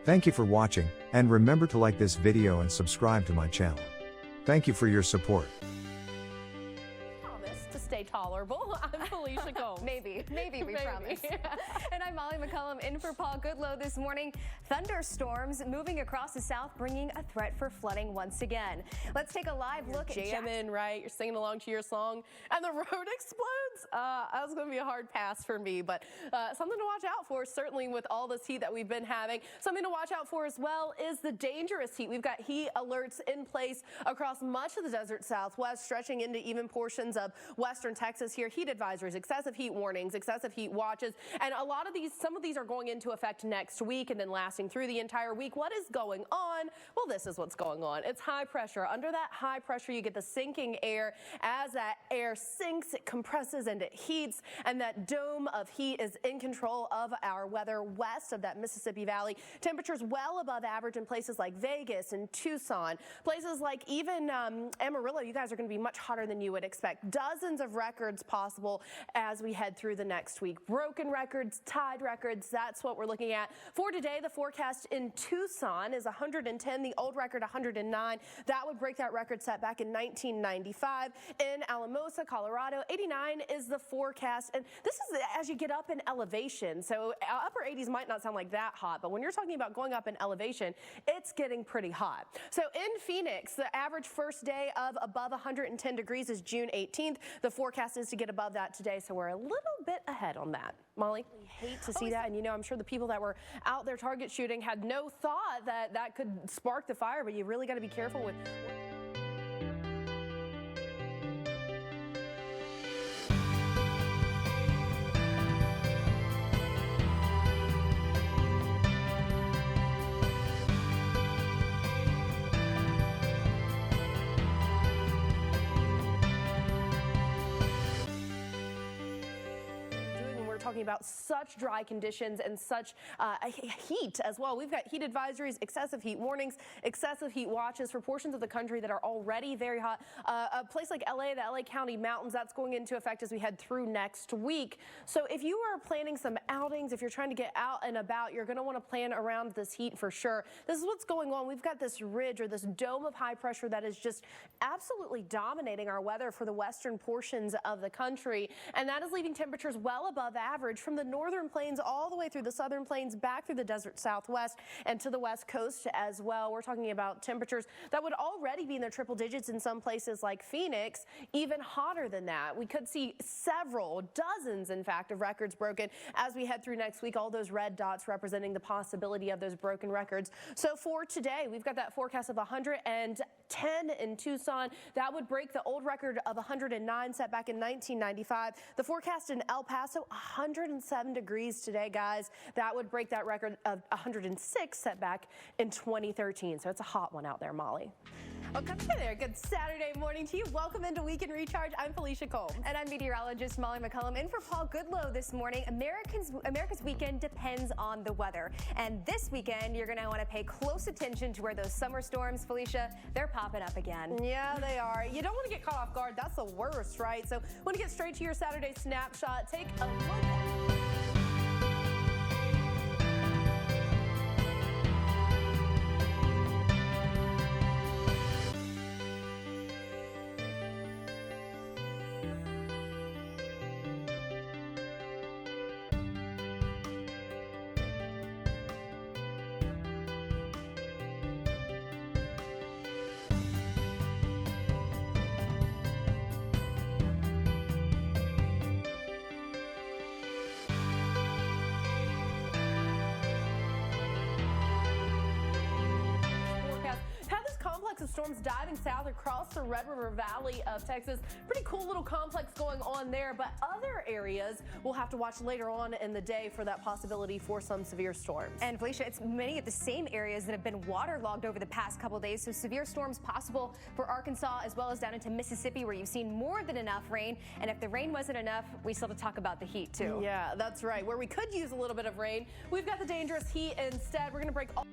Thank you for watching, and remember to like this video and subscribe to my channel. Thank you for your support. Promise to stay tolerable. I'm Felicia Combs. Maybe we promise. And I'm Molly McCullum in for Paul Goodlow this morning. Thunderstorms moving across the south, bringing a threat for flooding once again. Let's take a live look at jamming, right? You're singing along to your song, and the road explodes. That was going to be a hard pass for me, but something to watch out for, certainly with all this heat that we've been having. Something to watch out for as well is the dangerous heat. We've got heat alerts in place across much of the desert southwest, stretching into even portions of western Texas here. Heat advisories, excessive heat warnings, excessive heat watches, and a lot of these, some of these are going into effect next week and then lasting through the entire week. What is going on? Well, this is what's going on. It's high pressure. Under that high pressure, you get the sinking air. As that air sinks, it compresses and it heats, and that dome of heat is in control of our weather west of that Mississippi Valley. Temperatures well above average in places like Vegas and Tucson. Places like even Amarillo, you guys are going to be much hotter than you would expect. Dozens of records possible as we head through the next week. Broken records, tied records, that's what we're looking at. For today, the forecast in Tucson is 110, the old record 109. That would break that record set back in 1995. In Alamosa, Colorado, 89 is the forecast. And this is as you get up in elevation. So upper 80s might not sound like that hot, but when you're talking about going up in elevation, it's getting pretty hot. So in Phoenix, the average first day of above 110 degrees is June 18th. The forecast is to get above that today, so we're a little bit ahead on that. Molly, we hate to see that, and you know, I'm sure the people that were out there target shooting had no thought that that could spark the fire, but you really got to be careful with. Talking about such dry conditions and such heat as well. We've got heat advisories, excessive heat warnings, excessive heat watches for portions of the country that are already very hot. A place like LA, the LA County Mountains, that's going into effect as we head through next week. So if you are planning some outings, if you're trying to get out and about, you're going to want to plan around this heat for sure. This is what's going on. We've got this ridge or this dome of high pressure that is just absolutely dominating our weather for the western portions of the country, and that is leaving temperatures well above average from the northern plains all the way through the southern plains, back through the desert southwest and to the west coast as well. We're talking about temperatures that would already be in their triple digits in some places like Phoenix, even hotter than that. We could see several, dozens in fact, of records broken as we head through next week, all those red dots representing the possibility of those broken records. So for today, we've got that forecast of 110 in Tucson. That would break the old record of 109 set back in 1995. The forecast in El Paso, 107 degrees today, guys. That would break that record of 106 set back in 2013. So it's a hot one out there, Molly. Welcome there. Good Saturday morning to you. Welcome into Weekend Recharge. I'm Felicia Combs. And I'm meteorologist Molly McCullum in for Paul Goodlow this morning. America's weekend depends on the weather. And this weekend, you're going to want to pay close attention to where those summer storms, Felicia, they're popping up again. Yeah, they are. You don't want to get caught off guard. That's the worst, right? So want to get straight to your Saturday snapshot. Take a look at of storms diving south across the Red River Valley of Texas. Pretty cool little complex going on there, but other areas we'll have to watch later on in the day for that possibility for some severe storms. And Felicia, it's many of the same areas that have been waterlogged over the past couple of days, so severe storms possible for Arkansas as well as down into Mississippi, where you've seen more than enough rain. And if the rain wasn't enough, we still have to talk about the heat too. Yeah, that's right. Where we could use a little bit of rain, we've got the dangerous heat instead. We're going to break all